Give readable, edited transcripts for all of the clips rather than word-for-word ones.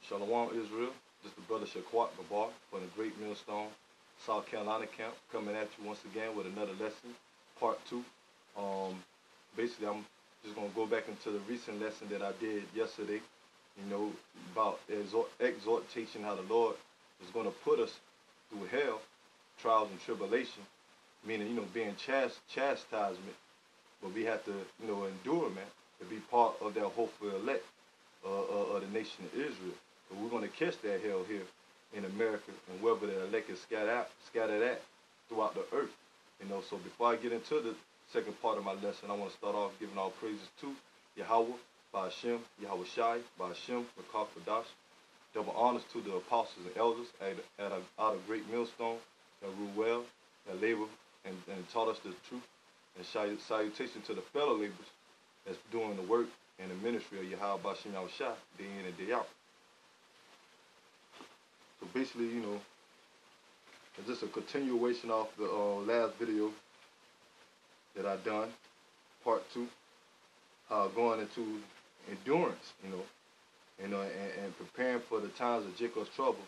Shalom, Israel. This is the brother Shaquat Gabar from the Great Millstone, South Carolina camp, coming at you once again with another lesson, part 2. Basically, I'm just going to go back into the recent lesson that I did yesterday, about exhortation, how the Lord is going to put us through hell, trials and tribulation, meaning, being chastisement, but we have to, endure, man, to be part of that hopeful elect of the nation of Israel. But we're going to catch that hell here in America and wherever the elect is scattered at throughout the earth. So before I get into the second part of my lesson, I want to start off giving all praises to Yahweh, by Hashem, Yahweh Shai, by Hashem, Makar Kadash. Double honors to the apostles and elders out of Great Millstone that rule well, that labor and taught us the truth. And salutation to the fellow laborers that's doing the work and the ministry of Yahweh Bashim Yahweh Shai, day in and day out. So basically, it's just a continuation of the last video that I done, part 2, going into endurance, and preparing for the times of Jacob's trouble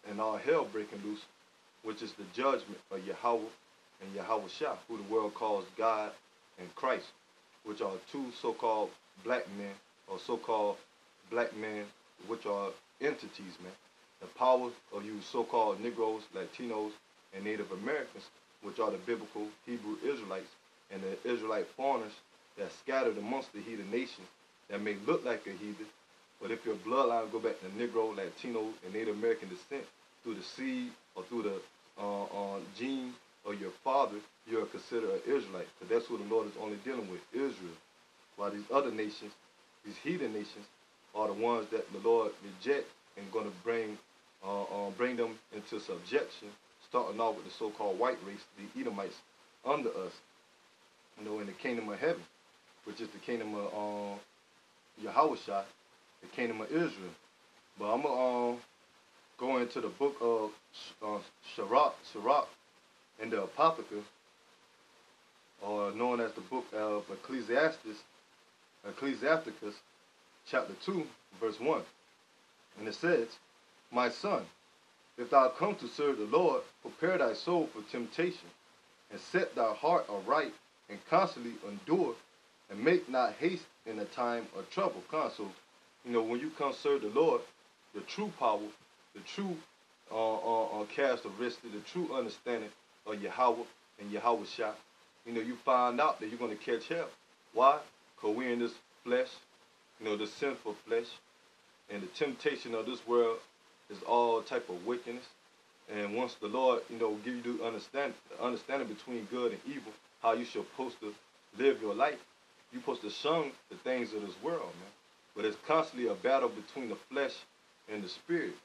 and all hell breaking loose, which is the judgment of Yahweh and Yahweh Shai, who the world calls God and Christ, which are two so-called black men, or so-called black men, which are entities, man. The power of you so-called Negroes, Latinos, and Native Americans, which are the biblical Hebrew Israelites, and the Israelite foreigners that scattered amongst the heathen nations that may look like a heathen, but if your bloodline go back to Negro, Latino, and Native American descent through the seed or through the gene of your father, you're considered an Israelite, because that's who the Lord is only dealing with, Israel. While these other nations, these heathen nations, are the ones that the Lord reject and going to bring them into subjection, starting off with the so-called white race, the Edomites, under us, in the kingdom of heaven, which is the kingdom of Yahweh Shai, the kingdom of Israel. But I'm going to go into the book of Sirach and the Apocrypha, or known as the book of Ecclesiasticus, chapter 2, verse 1. And it says, "My son, if thou come to serve the Lord, prepare thy soul for temptation, and set thy heart aright, and constantly endure, and make not haste in the time of trouble." So, when you come serve the Lord, the true power, the true characteristic, the true understanding of Yahweh and Yahweh Shai, you find out that you're going to catch hell. Why? Because we're in this flesh, the sinful flesh, and the temptation of this world is all type of wickedness. And once the Lord, give you the understanding between good and evil, how you should supposed to live your life, you're supposed to shun the things of this world, man. But it's constantly a battle between the flesh and the spirit,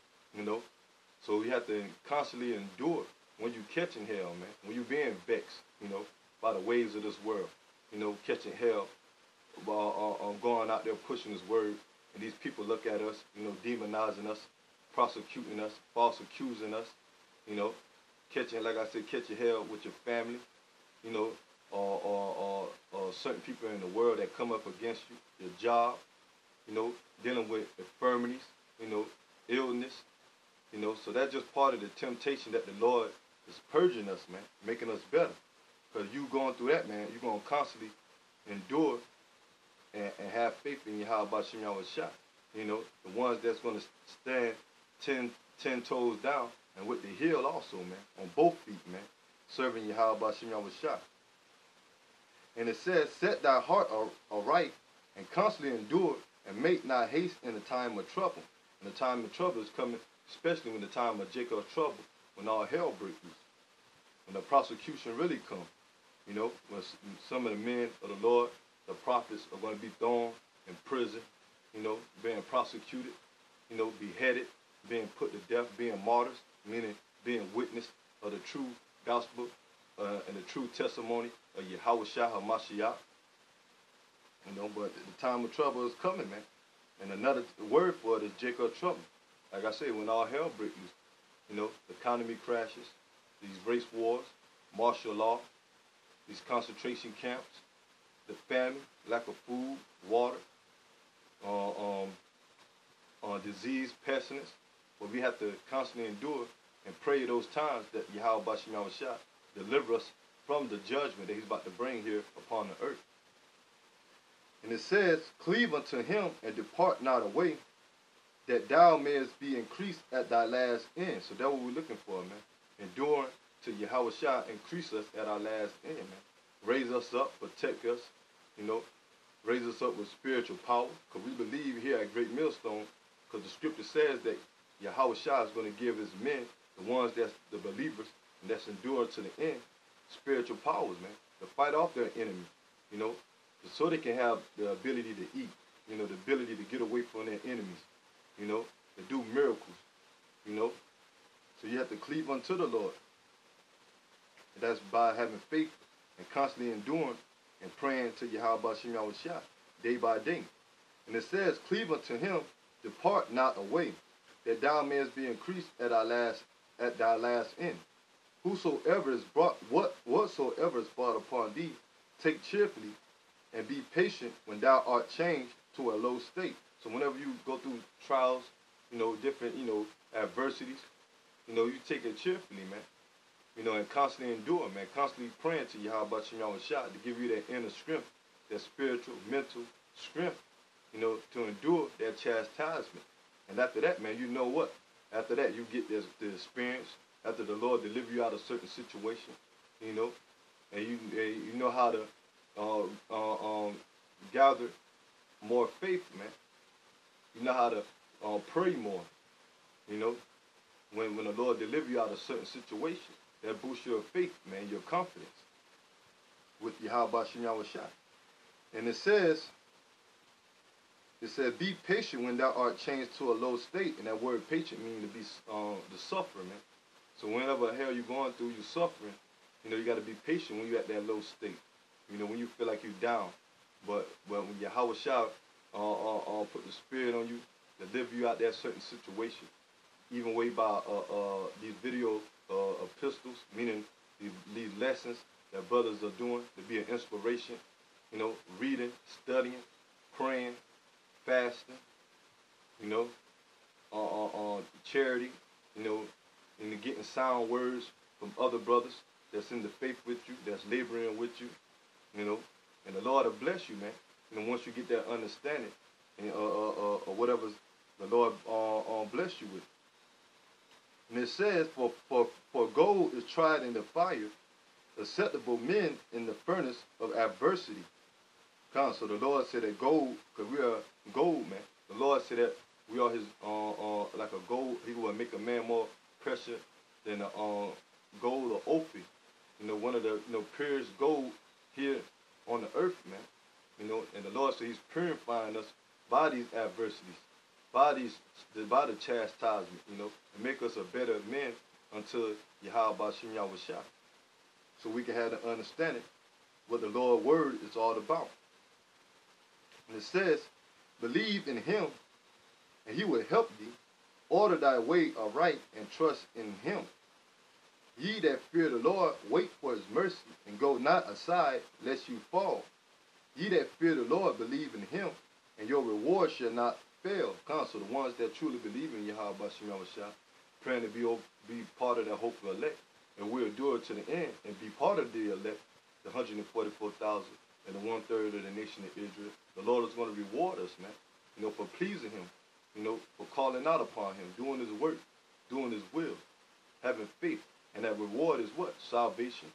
So you have to constantly endure when you catching hell, man. When you being vexed, by the waves of this world, catching hell, going out there pushing his word. And these people look at us, demonizing us, prosecuting us, false accusing us, catching, like I said, catching hell with your family, or certain people in the world that come up against you, your job, dealing with infirmities, illness, so that's just part of the temptation that the Lord is purging us, man, making us better. Because you going through that, man, you're going to constantly endure and have faith in Yahweh Bashim Yahweh Shai. The ones that's going to stand 10 toes down and with the heel also, man, on both feet, man, serving Yahweh Bashim Yahweh Shai. And it says, "Set thy heart aright, and constantly endure, and make not haste in the time of trouble." And the time of trouble is coming, especially when the time of Jacob's trouble, when all hell breaks loose, when the prosecution really comes. When some of the men of the Lord, the prophets, are going to be thrown in prison, being prosecuted, beheaded, being put to death, being martyrs, meaning being witness of the true gospel and the true testimony of Yahweh Shai HaMashiach. But the time of trouble is coming, man. And another word for it is Jacob's trouble. Like I said, when all hell breaks loose, the economy crashes, these race wars, martial law, these concentration camps, the famine, lack of food, water, disease, pestilence, but we have to constantly endure and pray those times that Yahweh Bashim Yahushua deliver us from the judgment that he's about to bring here upon the earth. And it says, cleave unto him and depart not away, that thou mayest be increased at thy last end. So that's what we're looking for, man. Enduring to Yahushua, increase us at our last end, man. Raise us up, protect us, raise us up with spiritual power. Because we believe here at Great Millstone, because the scripture says that Yahushua is going to give his men, the ones that's the believers, and that's enduring to the end, spiritual powers, man, to fight off their enemy, so they can have the ability to eat, the ability to get away from their enemies, to do miracles, So you have to cleave unto the Lord. And that's by having faith and constantly enduring and praying to Yahweh Bashim Yahushua day by day. And it says, cleave unto him, depart not away, that thou mayest be increased at thy last end. Whatsoever is brought upon thee, take cheerfully, and be patient when thou art changed to a low state. So whenever you go through trials, different, adversities, you take it cheerfully, man. And constantly endure, man. Constantly praying to Yahweh Bashim Yahushua to give you that inner strength, that spiritual, mental strength, to endure that chastisement. And after that, man, you know what? After that, you get the experience. After the Lord deliver you out of certain situation, and you know how to gather more faith, man. You know how to pray more, When the Lord deliver you out of certain situation, that boosts your faith, man, your confidence with Yahweh Bashim Yahushua. And it says, be patient when thou art changed to a low state. And that word patient means to be the sufferer, man. So whenever hell you're going through, you're suffering, you got to be patient when you're at that low state. When you feel like you're down. But when Yahushua put the spirit on you, deliver you out that certain situation, even way by these video epistles, meaning these lessons that brothers are doing to be an inspiration, reading, studying, praying, fasting, charity, and getting sound words from other brothers that's in the faith with you, that's laboring with you, and the Lord will bless you, man. Once you get that understanding, and or whatever the Lord bless you with. And it says, for gold is tried in the fire, acceptable men in the furnace of adversity. So the Lord said that gold, because we are gold, man. The Lord said that we are his, like a gold. He will make a man more precious than a gold or ophir. One of the purest gold here on the earth, man. And the Lord said he's purifying us by these adversities, by the chastisement, and make us a better man unto Yahweh Bashim Yahushua. So we can have the understanding what the Lord's word is all about. And it says, believe in him, and he will help thee. Order thy way aright, and trust in him. Ye that fear the Lord, wait for his mercy, and go not aside, lest you fall. Ye that fear the Lord, believe in him, and your reward shall not fail. So the ones that truly believe in Yahweh Bashim Yahushua, praying to be part of that hopeful elect, and we'll endure to the end, and be part of the elect, the 144,000, and the 1/3 of the nation of Israel. The Lord is going to reward us, man, for pleasing him, for calling out upon him, doing his work, doing his will, having faith. And that reward is what? Salvation,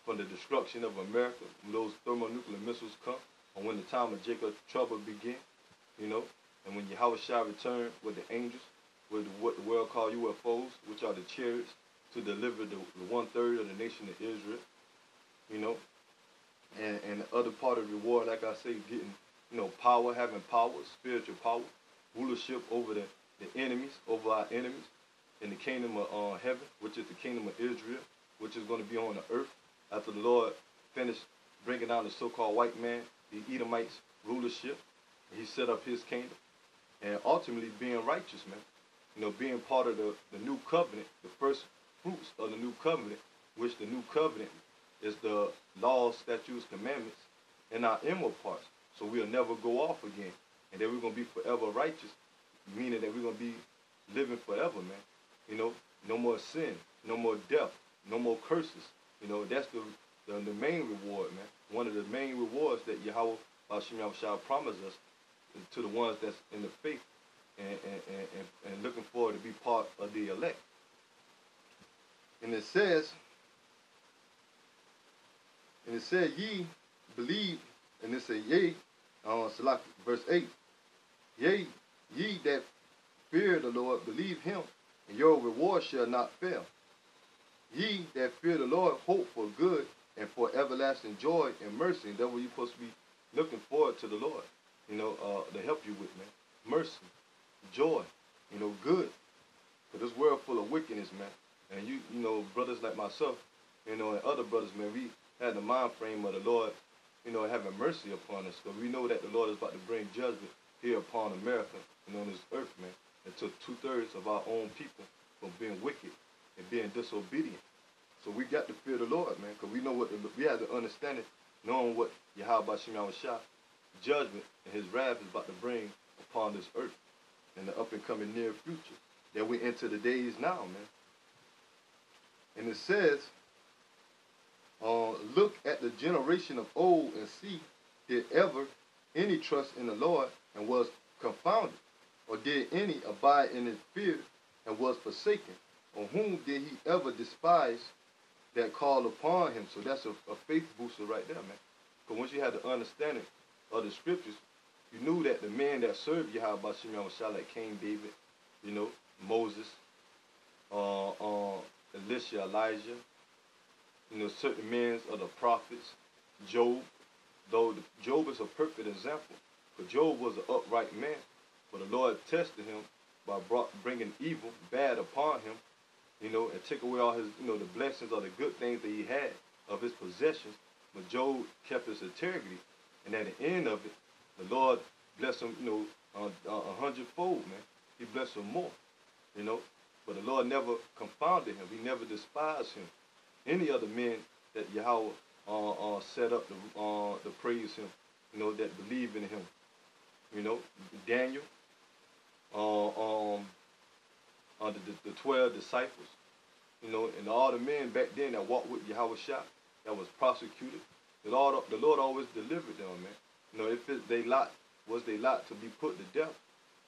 from the destruction of America, when those thermonuclear missiles come, and when the time of Jacob's trouble begin, and when Yahushua returned with the angels, with what the world call UFOs, which are the chariots, to deliver the 1/3 of the nation of Israel, and the other part of the reward, like I say, getting, power, having power, spiritual power, rulership over the enemies, over our enemies, in the kingdom of heaven, which is the kingdom of Israel, which is going to be on the earth after the Lord finished bringing down the so-called white man, the Edomites' rulership. He set up his kingdom, and ultimately being righteous, man. Being part of the new covenant, the first fruits of the new covenant, which the new covenant is the laws, statutes, commandments, and our inward parts. So we'll never go off again. And then we're going to be forever righteous meaning that we're going to be living forever, man. You know, no more sin, no more death, no more curses. You know, that's the main reward, man. One of the main rewards that Yahweh Hashem Yahushua promised us to the ones that's in the faith and looking forward to be part of the elect. And it says, ye believe, and it says, yea, verse 8, yea, ye that fear the Lord, believe him, and your reward shall not fail. Ye that fear the Lord, hope for good and for everlasting joy and mercy. And that's what you're supposed to be looking forward to the Lord, you know, to help you with, man. Mercy, joy, you know, good. But this world full of wickedness, man. And you know, brothers like myself, you know, and other brothers, man, we had the mind frame of the Lord, you know, having mercy upon us. Because we know that the Lord is about to bring judgment here upon America, you know, on this earth, man. And to 2/3 of our own people from being wicked and being disobedient. So we got to fear the Lord, man, because we know what we have to understand it, knowing what Yahweh Shem Yahushua judgment and his wrath is about to bring upon this earth in the up and coming near future. That we enter the days now, man. And it says, look at the generation of old and see, did ever any trust in the Lord and was confounded? Or did any abide in his fear and was forsaken? Or whom did he ever despise that called upon him? So that's a faith booster right there, man. Because once you had the understanding of the scriptures, you knew that the men that served Yahweh Shem Yahushua, like King David, you know, Moses, Elisha, Elijah, you know, certain men of the prophets, Job, though Job is a perfect example. But Job was an upright man. But the Lord tested him by bringing evil, bad upon him, you know, and took away all his, you know, the blessings or the good things that he had of his possessions. But Job kept his integrity. And at the end of it, the Lord blessed him, you know, 100-fold, man. He blessed him more, you know. But the Lord never confounded him. He never despised him. Any other men that Yahweh set up to praise him, you know, that believe in him. You know, Daniel, the 12 disciples, you know, and all the men back then that walked with Yahweh that was prosecuted. The Lord always delivered them, man. You know, if was they lot to be put to death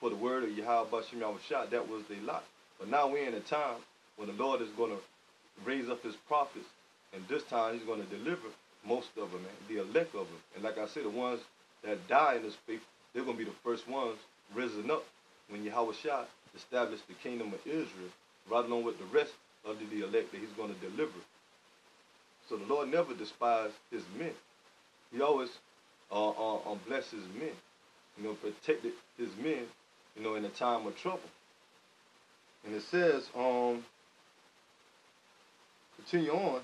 for the word of Yahweh Shem Yahushua, that was their lot. But now we're in a time when the Lord is going to raise up his prophets, and this time he's going to deliver most of them, man, the elect of them. And like I said, the ones that die in this faith, they're going to be the first ones risen up when Yahweh established the kingdom of Israel, right along with the rest of the elect that he's going to deliver. So the Lord never despised his men. He always blessed his men, you know, protected his men, you know, in a time of trouble. And it says, continue on,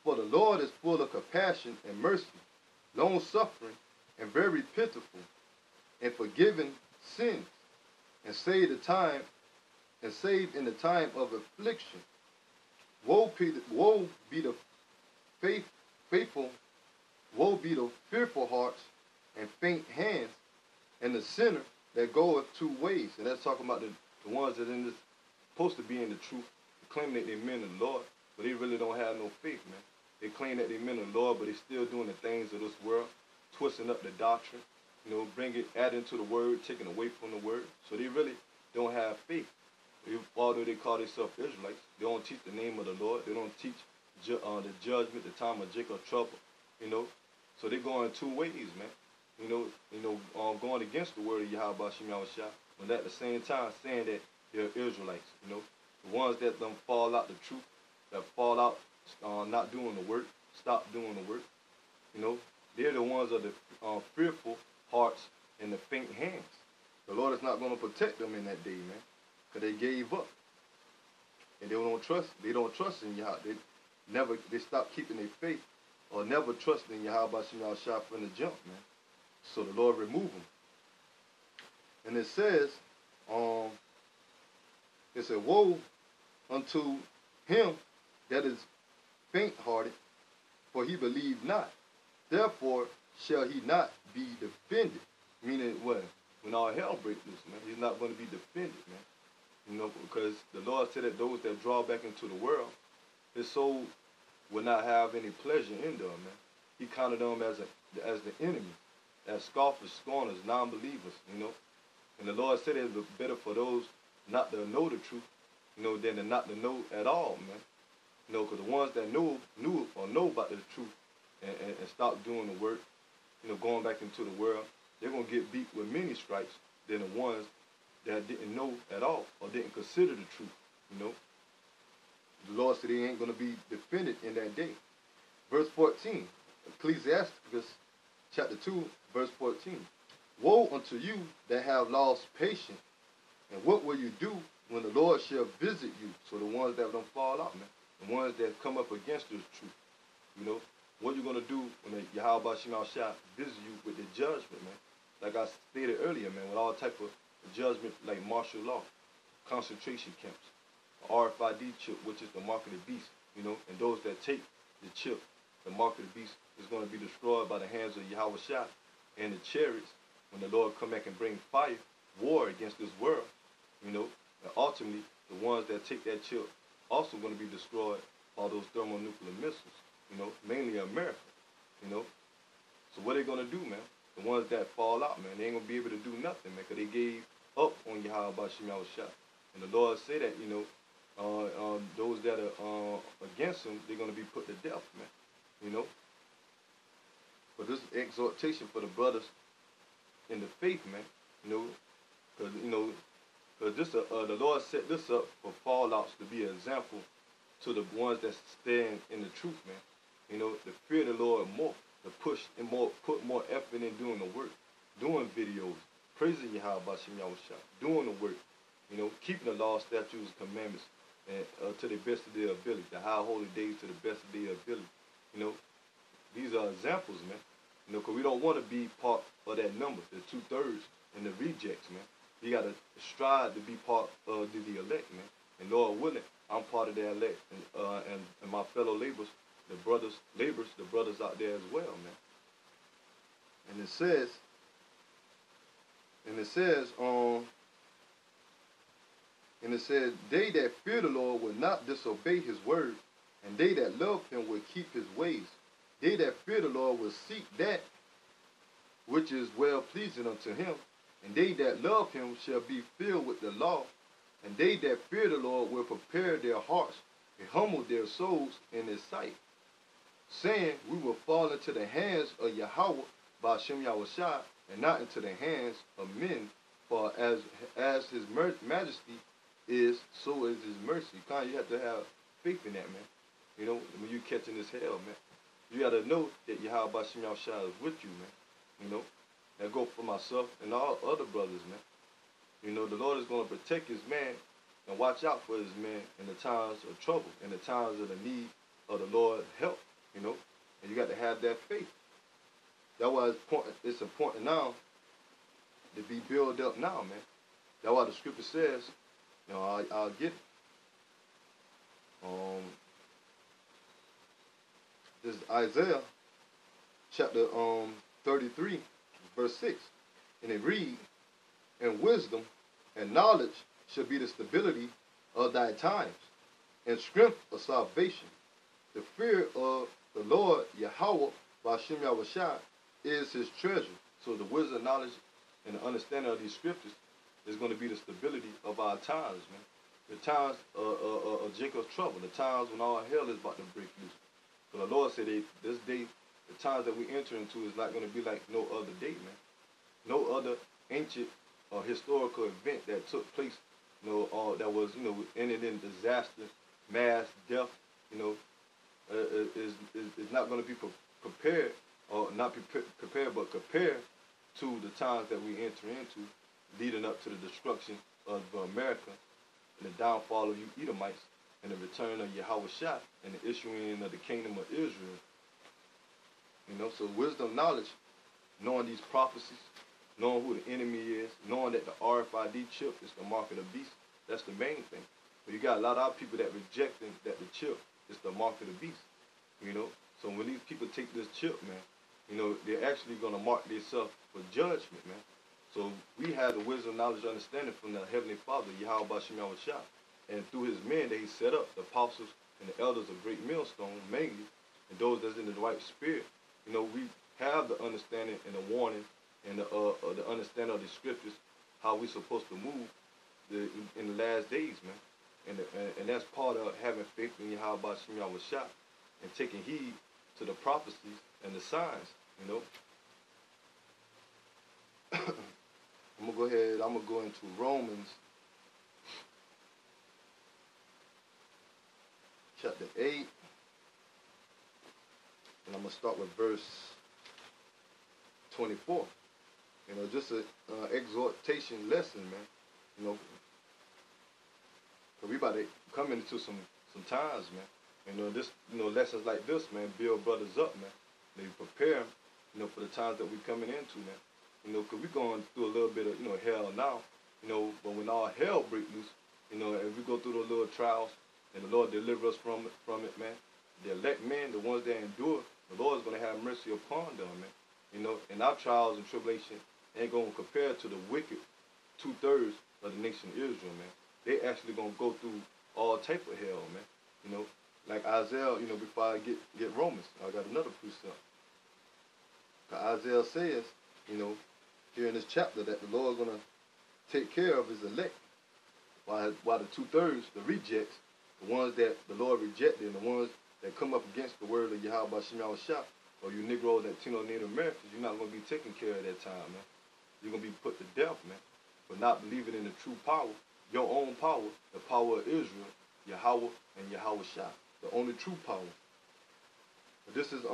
for the Lord is full of compassion and mercy, long-suffering, and very pitiful, and forgiving sins, and save in the time of affliction. Woe be the faithful, woe be the fearful hearts and faint hands, and the sinner that goeth 2 ways. And that's talking about the ones that are supposed to be in the truth, claiming that they're men of the Lord, but they really don't have no faith, man. They claim that they're men of the Lord, but they're still doing the things of this world, twisting up the doctrine, you know, adding to the word, taking away from the word. So they really don't have faith. Although they call themselves Israelites, they don't teach the name of the Lord. They don't teach the judgment, the time of Jacob's trouble, you know. So they're going 2 ways, man. You know, going against the word of Yahweh Shem Yahushua, but at the same time saying that they're Israelites, you know. The ones that don't fall out the truth, that fall out not doing the work, stop doing the work, you know. They're the ones of the fearful hearts and the faint hands. The Lord is not going to protect them in that day, man, because they gave up. And they don't trust in Yahweh. They stopped keeping their faith or never trusting in Yahweh Shem Yahushua from the jump, man. So the Lord removed them. And it says, woe unto him that is faint-hearted, for he believed not. Therefore shall he not be defended. Meaning what? when all hell breaks loose, man. He's not going to be defended, man. You know, because the Lord said that those that draw back into the world, his soul will not have any pleasure in them, man. He counted them as the enemy, as scoffers, scorners, non-believers, you know. And the Lord said it's better for those not to know the truth, you know, than to not to know at all, man. You know, because the ones that knew or know about the truth and stop doing the work, you know, going back into the world, they're going to get beat with many stripes than the ones that didn't know at all or didn't consider the truth, you know. The Lord said he ain't going to be defended in that day. Verse 14, Ecclesiasticus chapter 2, verse 14. Woe unto you that have lost patience, and what will you do when the Lord shall visit you? So the ones that don't fall out, man. The ones that come up against the truth, you know. What you going to do when the Yahweh Shema Shah visit you with the judgment, man? Like I stated earlier, man, with all type of judgment like martial law, concentration camps, RFID chip, which is the mark of the beast, you know, and those that take the chip, the mark of the beast, is going to be destroyed by the hands of Yahweh Shah and the chariots when the Lord come back and bring fire, war against this world, you know, and ultimately the ones that take that chip also going to be destroyed by those thermonuclear missiles, you know, mainly America, you know. So what are they going to do, man? The ones that fall out, man, they ain't going to be able to do nothing, man, because they gave up on Yahweh Shema Shah. And the Lord said that, you know, those that are against him, they're going to be put to death, man, you know. But this is exhortation for the brothers in the faith, man, you know, because this, the Lord set this up for fallouts to be an example to the ones that stand in the truth, man. You know, to fear the Lord more, to push and put more effort in doing the work, doing videos, praising Yahweh Shem Yahushua, doing the work, you know, keeping the law, statutes, and commandments and, to the best of their ability, the high holy days to the best of their ability. You know, these are examples, man. You know, because we don't want to be part of that number, the 2/3 and the rejects, man. You got to strive to be part of the elect, man. And Lord willing, I'm part of the elect, and my fellow laborers, the brothers out there as well, man. And it says, they that fear the Lord will not disobey his word, and they that love him will keep his ways. They that fear the Lord will seek that which is well pleasing unto him, and they that love him shall be filled with the law. And they that fear the Lord will prepare their hearts and humble their souls in his sight, saying, we will fall into the hands of Yahweh by Shem Yahushua, and not into the hands of men. For as his majesty is, so is his mercy. You have to have faith in that, man. You know, when you catching this hell, man. You got to know that Yahweh Shem Yahushua is with you, man. You know, that go for myself and all other brothers, man. You know, the Lord is going to protect his man and watch out for his man in the times of trouble, in the times of the need of the Lord's help, you know. And you got to have that faith. That's why it's important now to be built up now, man. That's why the scripture says, you know, I'll get it. This is Isaiah chapter 33, verse 6. And it reads, and wisdom and knowledge shall be the stability of thy times, and strength of salvation. The fear of the Lord Yahweh by Shem Yahushua is his treasure. So the wisdom, knowledge, and the understanding of these scriptures is going to be the stability of our times, man. The times of Jacob's trouble, the times when all hell is about to break loose. So the Lord said this day, the times that we enter into is not going to be like no other day, man. No other ancient or historical event that took place, you know, that was, you know, ended in disaster, mass death, you know, is not going to be prepared, or not prepared, but compared to the times that we enter into, leading up to the destruction of America and the downfall of you Edomites and the return of Yahweh Shah and the issuing of the kingdom of Israel. You know, so wisdom, knowledge, knowing these prophecies, knowing who the enemy is, knowing that the RFID chip is the mark of the beast, that's the main thing. But you got a lot of people that rejecting that the chip is the mark of the beast, you know. So when these people take this chip, man, you know, they're actually going to mark themselves for judgment, man. So we have the wisdom, knowledge, understanding from the Heavenly Father, Yahweh Bashim Yahushua. And through his men that he set up, the apostles and the elders of Great Millstone, mainly, and those that's in the right spirit, we have the understanding and the warning and the understanding of the scriptures, how we're supposed to move in the last days, man. And that's part of having faith in Yahweh Bashim Yahushua and taking heed to the prophecies and the signs, I'm going to go into Romans chapter 8, and I'm going to start with verse 24. Just an exhortation lesson, man. Because we about to come into some times, man. This, lessons like this, man, build brothers up, man. They prepare them, for the times that we're coming into, man. Because we're going through a little bit of, hell now, but when all hell breaks loose, and we go through those little trials, and the Lord deliver us from it, man. The elect men, the ones that endure, the Lord is going to have mercy upon them, man. And our trials and tribulation ain't going to compare to the wicked 2/3 of the nation of Israel, man. They actually going to go through all type of hell, man. Like Isaiah, before I get Romans, I got another precept. Isaiah says, here in this chapter, that the Lord is going to take care of his elect, while the 2/3, the rejects, the ones that the Lord rejected, and the ones that come up against the word of Yahweh Bashim Yahushua, or you Negro, Latino, Native Americans, you're not going to be taken care of that time, man. You're going to be put to death, man, for not believing in the true power, your own power, the power of Israel, Yahweh and Yahushua, the only true power. But this is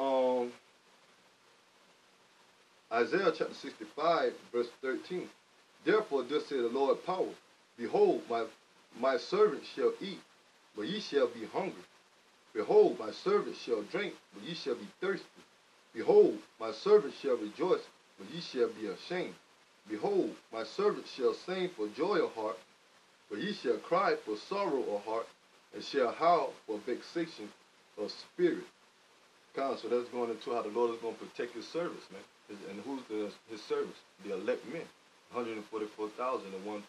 Isaiah chapter 65, verse 13. Therefore, thus saith the Lord power, behold, my servant shall eat, but ye shall be hungry. Behold, my servant shall drink, but ye shall be thirsty. Behold, my servant shall rejoice, but ye shall be ashamed. Behold, my servant shall sing for joy of heart, but ye shall cry for sorrow of heart, and shall howl for vexation of spirit. So that's going into how the Lord is going to protect his servants, man. And who's his servants? The elect men, 144,000 and 1/3.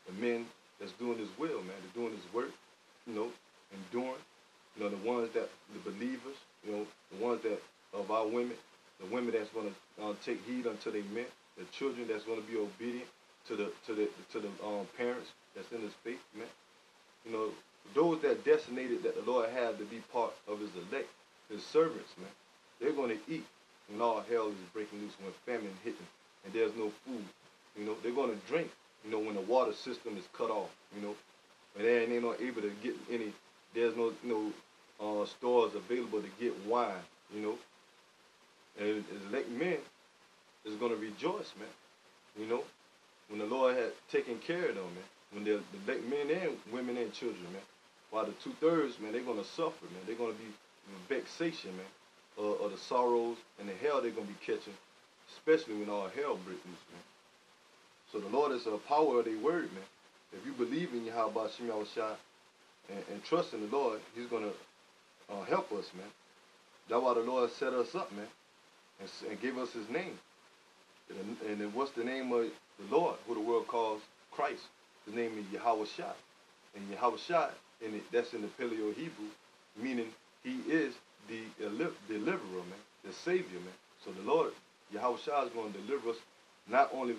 The men that's doing his will, man. They're doing his work, enduring. The ones that, the believers, the ones that, of our women, the women that's going to take heed unto their men, the children that's going to be obedient to the parents that's in his faith, man. Those that designated that the Lord had to be part of his elect, his servants, man, they're going to eat when all hell is breaking loose, when famine hitting and there's no food. They're going to drink, when the water system is cut off, and they're not able to get any, there's no stores available to get wine, And elect men is going to rejoice, man, when the Lord had taken care of them, man. When the elect men and women and children, man. While the 2/3, man, they're going to suffer, man. They're going to be vexation, man, of the sorrows and the hell they're going to be catching, especially when all hell breaks loose, man. So the Lord is a power of their word, man. If you believe in Yahweh Bashim Yahushua and trust in the Lord, he's going to help us, man. That's why the Lord set us up, man, and gave us his name. And then what's the name of the Lord, who the world calls Christ? His name is Yahushua. And Yahushua, that's in the Paleo Hebrew, meaning he is the deliverer, man, the savior, man. So the Lord, Yahushua, is going to deliver us not only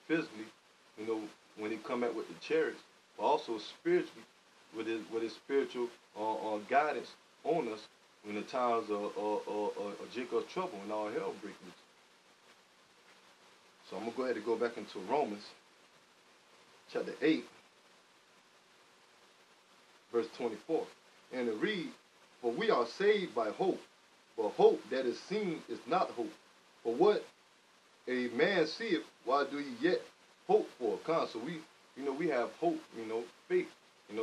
physically, when he come out with the chariots, but also spiritually with his spiritual guidance on us in the times of Jacob's trouble and all hell breaks loose. So I'm going to go ahead and go back into Romans chapter 8, verse 24. And to read, for we are saved by hope, but hope that is seen is not hope. For what a man seeth, why do ye yet hope for? So we have hope, faith, and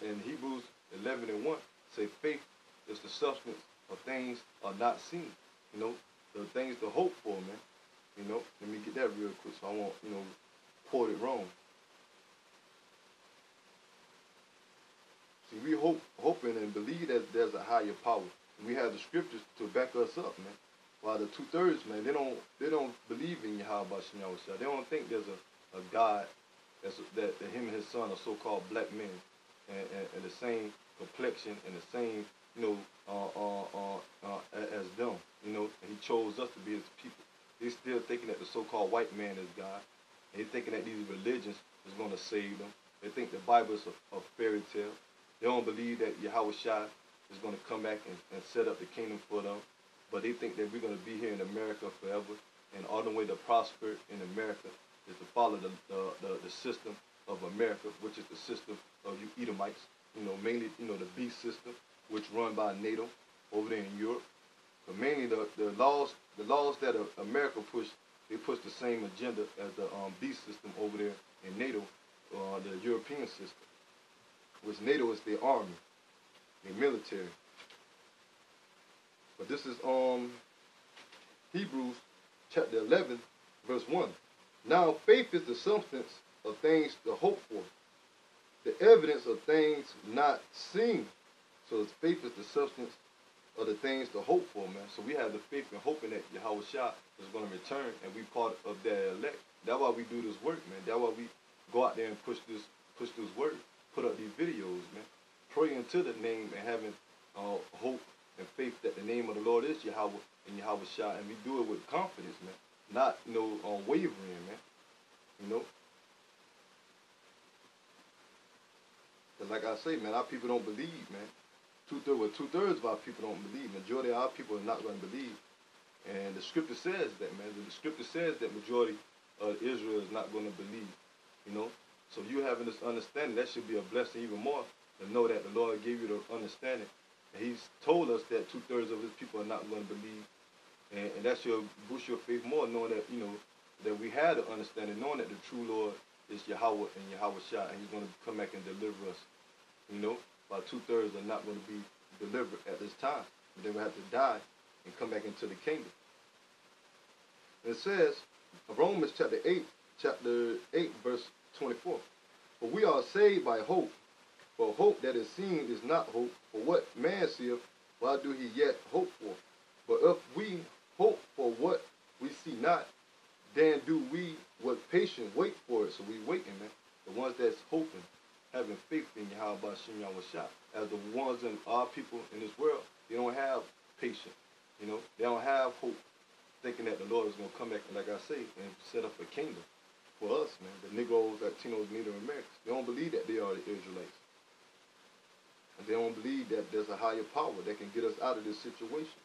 in Hebrews 11:1 say faith is the substance of things are not seen, the things to hope for, man. Let me get that real quick so I won't, quote it wrong. See, we hoping and believe that there's a higher power. And we have the scriptures to back us up, man. While the 2/3, man, they don't believe in Yahweh Shem Yahushua. They don't think there's a God that him and his son are so-called black men and the same complexion and the same, as them, and he chose us to be his people. They still thinking that the so-called white man is God. They thinking that these religions is going to save them. They think the Bible is a fairy tale. They don't believe that Yahweh Shai is going to come back and set up the kingdom for them. But they think that we're going to be here in America forever. And all the way to prosper in America is to follow the system of America, which is the system of you Edomites. Mainly, the beast system, which run by NATO over there in Europe. But mainly the laws that America pushed, they push the same agenda as the beast system over there in NATO, the European system, which NATO is their army, their military. But this is Hebrews chapter 11, verse 1. Now faith is the substance of things to hope for, the evidence of things not seen. So faith is the substance of the things to hope for, man. So we have the faith and hoping that Yahweh Shah is going to return and we part of that elect. That's why we do this work, man. That's why we go out there and push this word, put up these videos, man. Pray into the name and having hope and faith that the name of the Lord is Yahweh and Yahweh Shah, and we do it with confidence, man. Not wavering, man. Because like I say, man, our people don't believe, man. Two-thirds of our people don't believe. Majority of our people are not going to believe. And the scripture says that, man. The scripture says that majority of Israel is not going to believe, So you having this understanding, that should be a blessing even more to know that the Lord gave you the understanding. And he's told us that 2/3 of his people are not going to believe. And that should boost your faith more, knowing that, that we had the understanding, knowing that the true Lord is Yahweh and Yahweh Shah, and he's going to come back and deliver us, While 2/3 are not going to be delivered at this time. But they will have to die and come back into the kingdom. And it says, Romans chapter 8, verse 24. For we are saved by hope. For hope that is seen is not hope. For what man seeth, why do he yet hope for? But if we hope for what we see not, then do we with patience wait for it. So we waiting, man. The ones that's hoping, having faith in Yahweh Shem Yahushua. As the ones in our people in this world, they don't have patience. They don't have hope, thinking that the Lord is going to come back, like I say, and set up a kingdom for us, man. The Negroes, Latinos, Native Americans. They don't believe that they are the Israelites. And they don't believe that there's a higher power that can get us out of this situation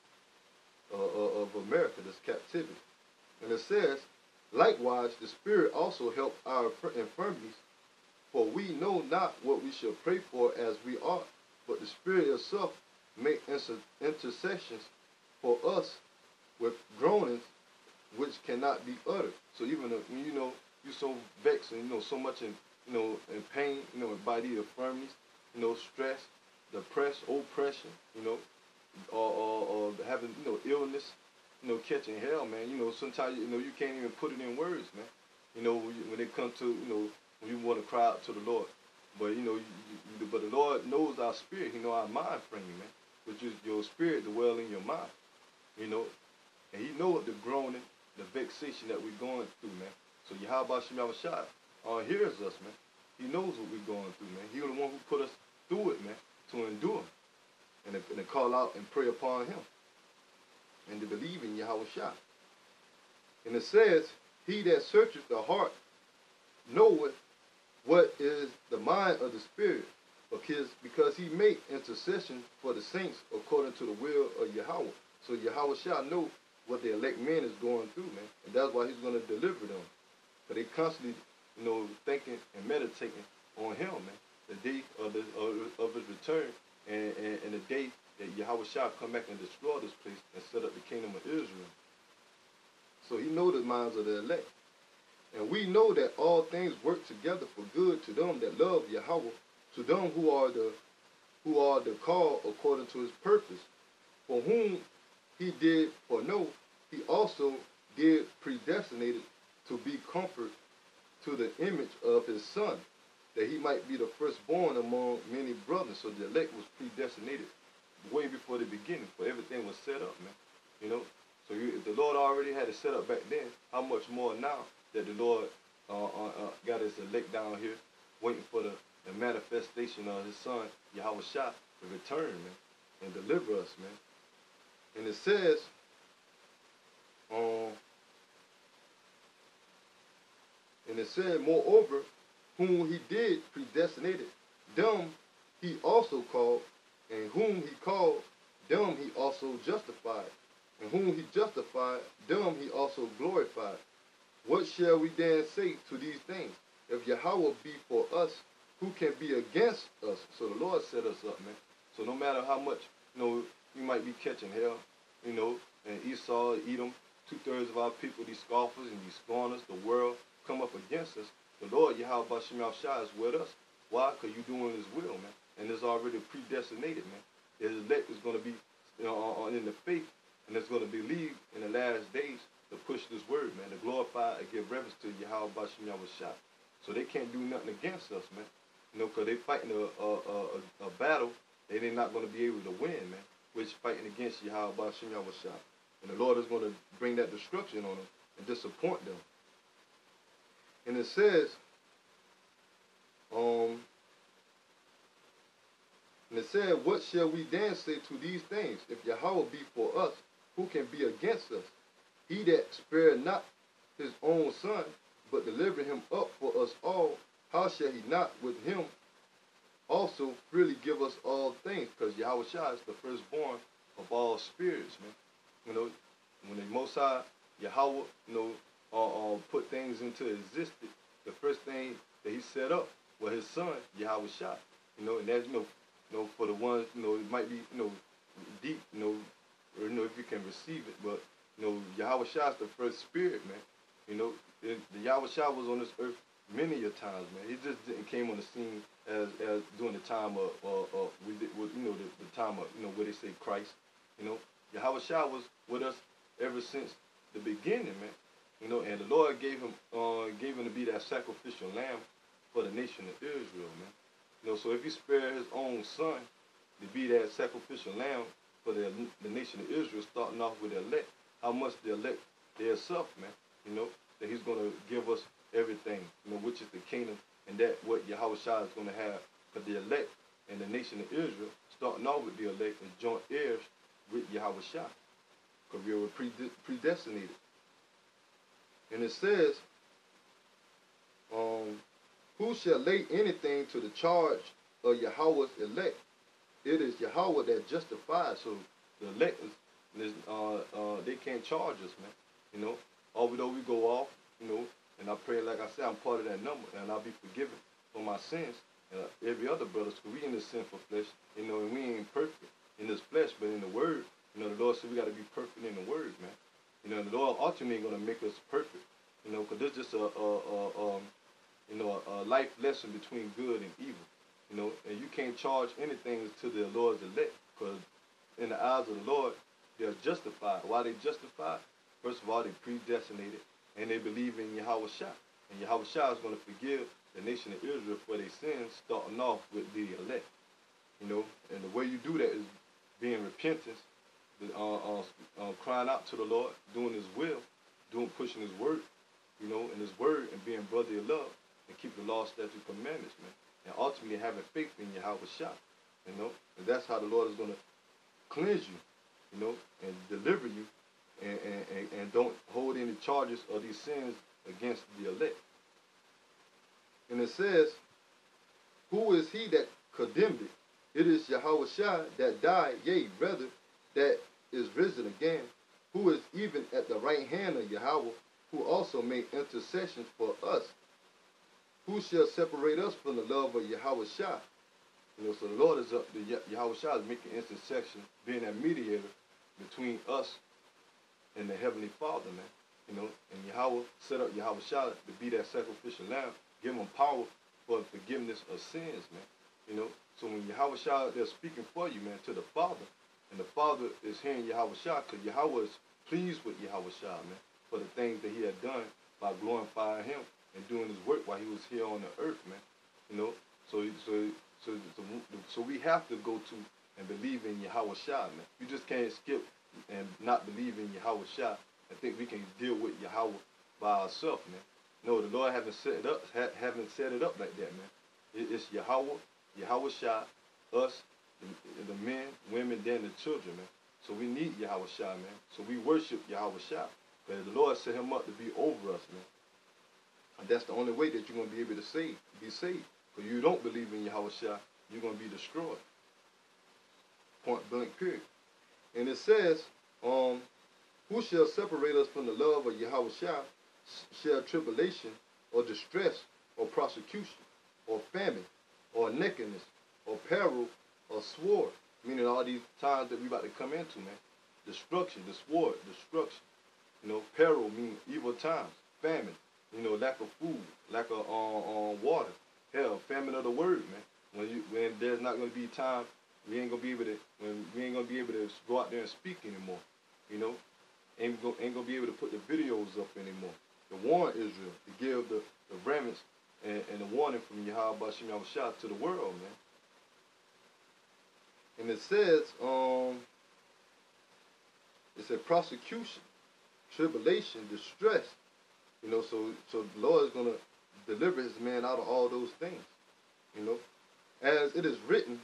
of America, this captivity. And it says, likewise, the Spirit also helps our infirmities, for we know not what we shall pray for as we ought, but the Spirit itself make intercessions for us with groanings which cannot be uttered. So even if, you're so vexed and, so much in pain, by these infirmities, stress, depression, oppression, or having, illness, catching hell, man. Sometimes, you can't even put it in words, man. When it comes to, when you want to cry out to the Lord. But, but the Lord knows our spirit. He knows our mind frame, man. Which is your spirit dwell in your mind, And he knows the groaning, the vexation that we're going through, man. So Yahweh Shem Yahushua hears us, man. He knows what we're going through, man. He's the one who put us through it, man, to endure. And to call out and pray upon him. And to believe in Yahushua. And it says, he that searcheth the heart knoweth what is the mind of the Spirit, because he make intercession for the saints according to the will of Yahweh. So Yahweh shall know what the elect man is going through, man. And that's why he's going to deliver them. But they constantly, thinking and meditating on him, man. The day of his return and the day that Yahweh shall come back and destroy this place and set up the kingdom of Israel. So he knows the minds of the elect. And we know that all things work together for good to them that love Yahweh, to them who are the called according to his purpose. For whom he did foreknow, he also did predestinated to be comfort to the image of his son, that he might be the firstborn among many brothers. So the elect was predestinated way before the beginning, for everything was set up, man. So if the Lord already had it set up back then, how much more now that the Lord got his elect down here waiting for the manifestation of his son, Yahweh Shah, to return, man, and deliver us, man. And it says, moreover, whom he did predestinated, them he also called, and whom he called, them he also justified, and whom he justified, them he also glorified. What shall we then say to these things? If Yahweh be for us, who can be against us? So the Lord set us up, man. So no matter how much, we might be catching hell, and Esau, Edom, 2/3 of our people, these scoffers and these scorners, the world, come up against us. The Lord, Yahweh Bashem Shah, is with us. Why? Because you're doing his will, man. And it's already predestinated, man. His elect is going to be in the faith, and it's going to believe in the last days to push this word, man, to glorify and give reverence to Yahweh Bashem Shah. So they can't do nothing against us, man. Because they're fighting a battle that they're not going to be able to win, man. Which fighting against Yahweh Bashem Shah. And the Lord is going to bring that destruction on them and disappoint them. And it says, what shall we then say to these things? If Yahweh be for us, who can be against us? He that spared not his own son, but delivered him up for us all, how shall he not with him also freely give us all things? Because Yahweh Shah is the firstborn of all spirits, man. When the Most High, Yahweh, put things into existence, the first thing that he set up was his son, Yahweh Shah. And that's, for the ones, it might be, deep, or, if you can receive it, but, Yahweh Shah is the first spirit, man. The Yahweh Shah was on this earth many a times, man. He just didn't came on the scene as during the time of, the time of, where they say Christ. Yahweh Shah was with us ever since the beginning, man. And the Lord gave him to be that sacrificial lamb for the nation of Israel, man. So if he spared his own son to be that sacrificial lamb for the nation of Israel, starting off with the elect, how much the elect their self, man, that he's going to give us everything, which is the kingdom, and that what Yahweh Shah is going to have for the elect and the nation of Israel, starting off with the elect and joint heirs with Yahweh Shah, because we were predestinated. And it says, who shall lay anything to the charge of Yahweh's elect? It is Yahweh that justifies. So the elect they can't charge us, man. Although we go off, and I pray, like I said, I'm part of that number, and I'll be forgiven for my sins. And every other brother, because we in this sinful flesh, and we ain't perfect in this flesh, but in the word, the Lord said we got to be perfect in the word, man. The Lord ultimately going to make us perfect, because this is just a life lesson between good and evil, and you can't charge anything to the Lord's elect, because in the eyes of the Lord, they're justified. Why they justified? First of all, they predestinated, and they believe in Yahweh Shah. And Yahweh Shah is going to forgive the nation of Israel for their sins, starting off with the elect. And the way you do that is being repentance, crying out to the Lord, doing his will, pushing his word, in his word, and being brotherly love, and keep the law, statute, commandments, man. And ultimately having faith in Yahweh Shah, and that's how the Lord is going to cleanse you, and deliver you, and don't hold any charges of these sins against the elect. And it says, who is he that condemned it? It is Yahweh Shah that died, yea, rather, that is risen again, who is even at the right hand of Yahweh, who also made intercessions for us. Who shall separate us from the love of Yahweh Shah? So the Lord is up, Yahweh Shah is making intercession, being that mediator between us and the Heavenly Father, man. And Yahweh set up Yahweh Shah to be that sacrificial lamb, give him power for forgiveness of sins, man. So when Yahweh Shah, they're speaking for you, man, to the Father, and the Father is hearing Yahweh Shah, because Yahweh is pleased with Yahweh Shah, man, for the things that he had done by glorifying him and doing his work while he was here on the earth, man. So we have to go to and believe in Yahweh Shah, man. You just can't skip and not believe in Yahweh Shah and think we can deal with Yahweh by ourselves, man. No, the Lord haven't set it up, like that, man. It's Yahweh Shah, us, the men, women, then the children, man. So we need Yahweh Shah, man. So we worship Yahweh Shah. But the Lord set him up to be over us, man. And that's the only way that you're going to be able to be saved. Because you don't believe in Yahweh Shah, you're going to be destroyed. Point blank, period. And it says, who shall separate us from the love of Yahweh Shah? Shall tribulation or distress or prosecution or famine or nakedness or peril or sword? Meaning all these times that we about to come into, man. Destruction, the sword, destruction. You know, peril means evil times, famine, you know, lack of food, lack of water, hell, famine of the word, man. When there's not going to be time, we ain't gonna be able to go out there and speak anymore. You know, ain't gonna be able to put the videos up anymore. To warn Israel, to give the remnants and the warning from Yahweh Bashim Yahushua to the world, man. And it says, it's a prosecution, tribulation, distress. You know, so the Lord is gonna deliver his man out of all those things. You know, as it is written,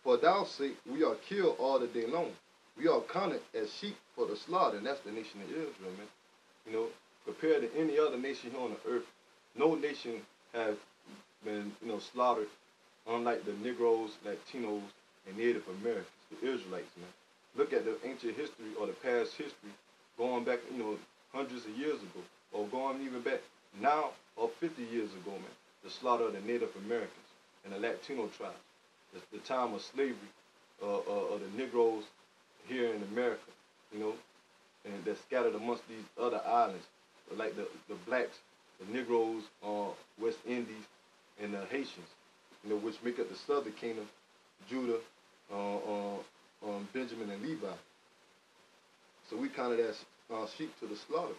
for thou sake we are killed all the day long. We are counted as sheep for the slaughter, and that's the nation of Israel, man. You know, compared to any other nation here on the earth, no nation has been, you know, slaughtered, unlike the Negroes, Latinos, and Native Americans, the Israelites, man. Look at the ancient history or the past history going back, you know, hundreds of years ago, or going even back now or 50 years ago, man. The slaughter of the Native Americans and the Latino tribes. The time of slavery of the Negroes here in America, you know, and they're scattered amongst these other islands, like the blacks, the Negroes, West Indies, and the Haitians, you know, which make up the southern kingdom, Judah, Benjamin, and Levi. So we counted as sheep to the slaughter.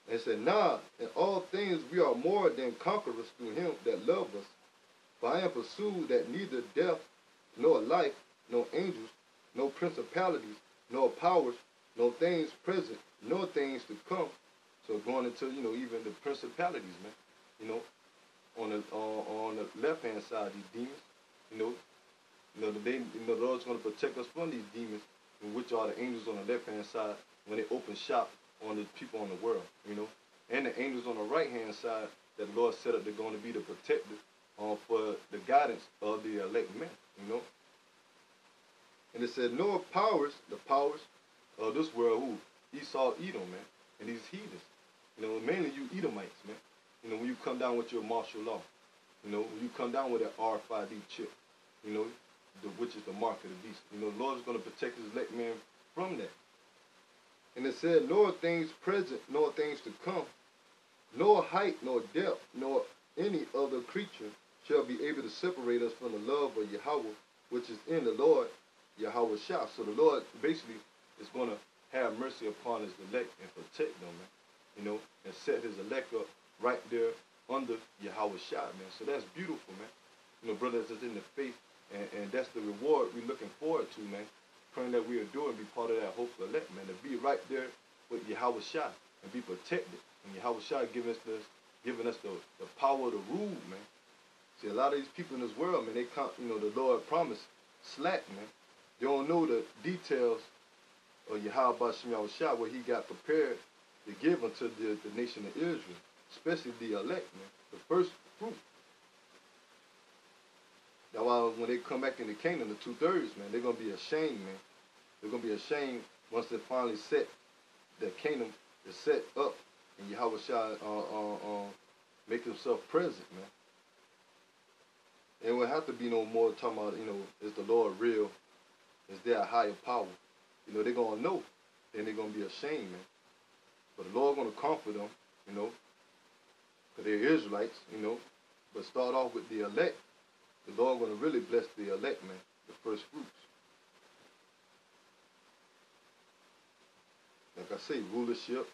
And it said, nah, in all things we are more than conquerors through him that loved us. For I am pursued that neither death, nor life, nor angels, nor principalities, nor powers, nor things present, nor things to come. So going into, you know, even the principalities, man. You know, on the left hand side, these demons, the Lord's going to protect us from these demons, which are the angels on the left hand side when they open shop on the people on the world, you know, and the angels on the right hand side that the Lord set up, they're going to be the protector for the guidance of the elect men, you know. And it said, nor powers, the powers of this world, Esau, Edom, man, and these heathens, you know, mainly you Edomites, man. You know, when you come down with your martial law, you know, when you come down with that RFID chip, you know, which is the mark of the beast. You know, the Lord is going to protect his elect man from that. And it said, nor things present, nor things to come, nor height, nor depth, nor any other creature shall be able to separate us from the love of Yahweh, which is in the Lord, Yahweh Shah. So the Lord basically is going to have mercy upon his elect and protect them, man. You know, and set his elect up right there under Yahweh Shah, man. So that's beautiful, man. You know, brothers that's in the faith, and that's the reward we're looking forward to, man. Praying that we are doing, be part of that hopeful elect, man. To be right there with Yahweh Shah and be protected. And Yahweh Shah giving us the power to rule, man. See, a lot of these people in this world, man, they come, you know, the Lord promised slack, man. They don't know the details of Yahweh Bashim Yahushua, what he got prepared to give unto the nation of Israel, especially the elect, man, the first fruit. That's why when they come back in the kingdom, the 2/3, man, they're going to be ashamed, man. They're going to be ashamed once they finally set the kingdom is set up and Yahweh Shah make himself present, man. It will have to be no more talking about, you know, is the Lord real? Is there a higher power? You know, they're going to know. Then they're going to be ashamed, man. But the Lord going to comfort them, you know, because they're Israelites, you know. But start off with the elect. The Lord going to really bless the elect, man, the first fruits. Like I say, rulership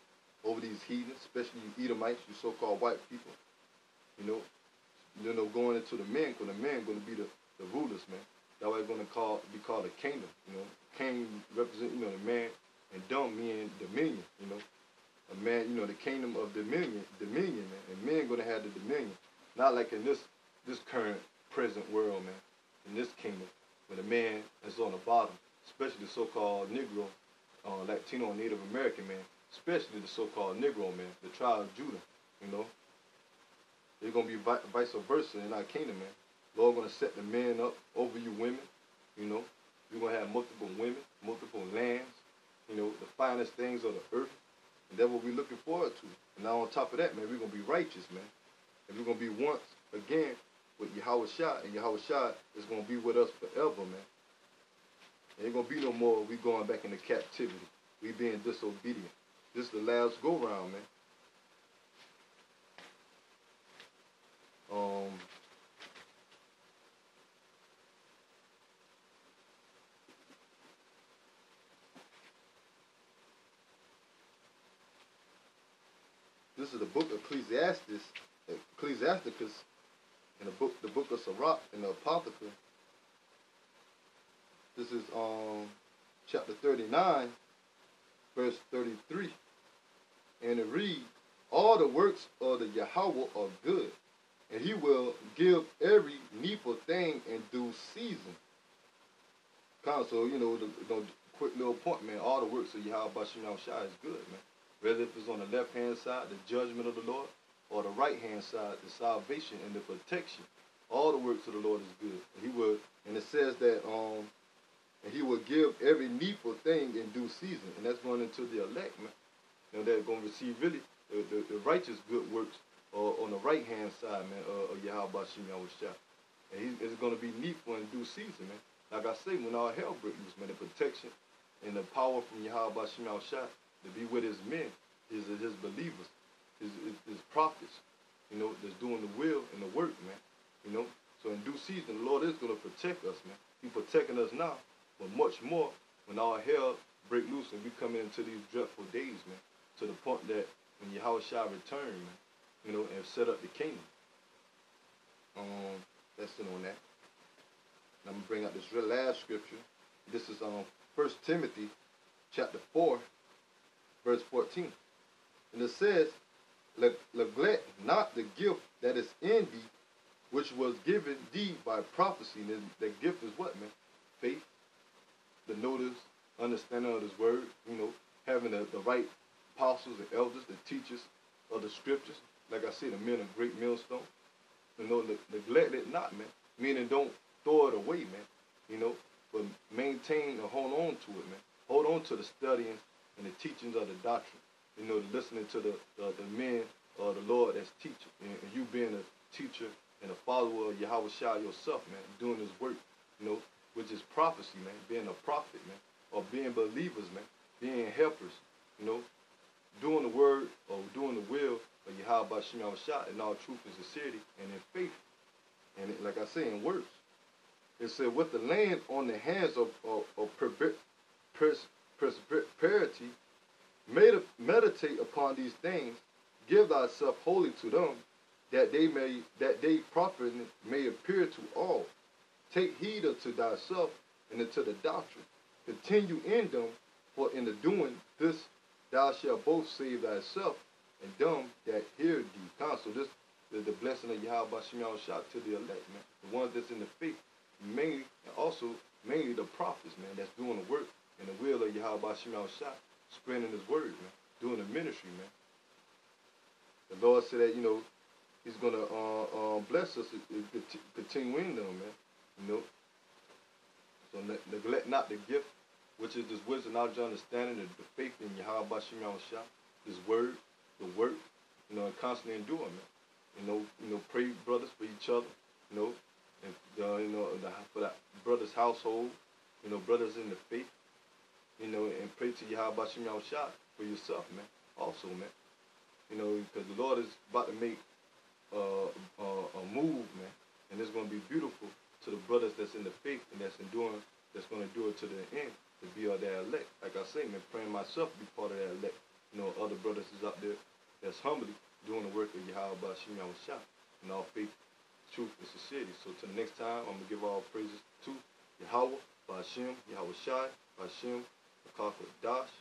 over these heathens, especially you Edomites, you so-called white people. You know, going into the men, because the men going to be the rulers, man. That way it's going to be called a kingdom. You know, king represent, you know, the man and dumb meaning dominion, you know. A man, you know, the kingdom of dominion, man. And men gonna have the dominion. Not like in this current present world, man. In this kingdom, when the man is on the bottom, especially the so-called Negro, Latino and Native American man, especially the so-called Negro man, the tribe of Judah, you know. They're gonna be vice versa in our kingdom, man. Lord gonna set the men up over you women, you know. You're gonna have multiple women, multiple lands, you know, the finest things of the earth. And that's what we're looking forward to. And now on top of that, man, we're going to be righteous, man. And we're going to be once again with Yahweh Shai. And Yahweh Shai is going to be with us forever, man. Ain't going to be no more we going back into captivity. We being disobedient. This is the last go-round, man. This is the book of Ecclesiasticus, and the book of Sirach and the Apocrypha. This is chapter 39, verse 33. And it reads, all the works of the Yahweh are good, and he will give every needful thing in due season. So, you know, the quick little point, man, all the works of Yahweh Bashim Shai is good, man. Whether if it's on the left-hand side, the judgment of the Lord, or the right-hand side, the salvation and the protection. All the works of the Lord is good. And it says that and he will give every needful thing in due season. And that's going into the elect, man. You know, they're going to receive really the righteous good works on the right-hand side, man, of Yahweh Bashim Shai. And it's going to be needful in due season, man. Like I say, when all hell breaks loose, man, the protection and the power from Yahweh Bashim Shai to be with his men, his believers, his prophets, you know, that's doing the will and the work, man. You know, so in due season, the Lord is going to protect us, man. He's protecting us now, but much more when all hell break loose and we come into these dreadful days, man, to the point that when Yahweh shall return, man, you know, and set up the kingdom. That's it on that. And I'm going to bring out this last scripture. This is 1 Timothy chapter 4, verse 14. And it says, neglect not the gift that is in thee, which was given thee by prophecy. And the gift is what, man? Faith, the notice, understanding of his word, you know, having the right apostles and elders, the teachers of the scriptures. Like I said, the men of great millstone. You know, neglect it not, man. Meaning don't throw it away, man. You know, but maintain or hold on to it, man. Hold on to the studying and the teachings of the doctrine. You know, listening to the men of the Lord as teachers. And you being a teacher and a follower of Yahweh Shai yourself, man, doing his work, you know, which is prophecy, man, being a prophet, man, or being believers, man, being helpers, you know, doing the word or doing the will of Yahweh Bashim Shai in all truth and sincerity and in faith. And it, like I say, in works. It said, with the land on the hands of prosperity, meditate upon these things, give thyself wholly to them, that they profit may appear to all. Take heed unto thyself and unto the doctrine. Continue in them, for in the doing this thou shalt both save thyself and them that hear thee. So this is the blessing of Yahweh Bashim Shai to the elect, man. The ones that's in the faith, mainly, and also mainly the prophets, man, that's doing the work and the will of Yahweh Bashim Shai, spreading his word, man, doing the ministry, man. The Lord said that, you know, he's going to bless us and continue in them, man, you know. So neglect not the gift, which is this wisdom, knowledge, understanding, the faith in Yahweh Bashim Shai, his word, the work, you know, and constantly endure, man. You know, pray, brothers, for each other, you know, and you know, for that brother's household, you know, brothers in the faith, you know, and pray to Yahweh Bashim Shai for yourself, man. Also, man, you know, because the Lord is about to make a move, man, and it's going to be beautiful to the brothers that's in the faith and that's enduring, that's going to do it to the end, to be of that elect. Like I say, man, praying myself to be part of that elect. You know, other brothers is out there that's humbly doing the work of Yahweh Bashim Shai in all faith, truth, and sincerity. So till the next time, I'm going to give all praises to Yahweh Bashim, Yahweh Shai, Bashim, Akaka Dash,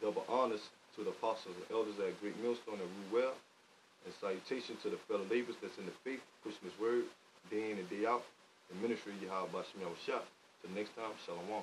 Double honors to the apostles and elders at Great Millstone and Ruel. And salutation to the fellow laborers that's in the faith, pushing his word day in and day out. The ministry of Yahweh Bashim Shah. Till next time, Shalom.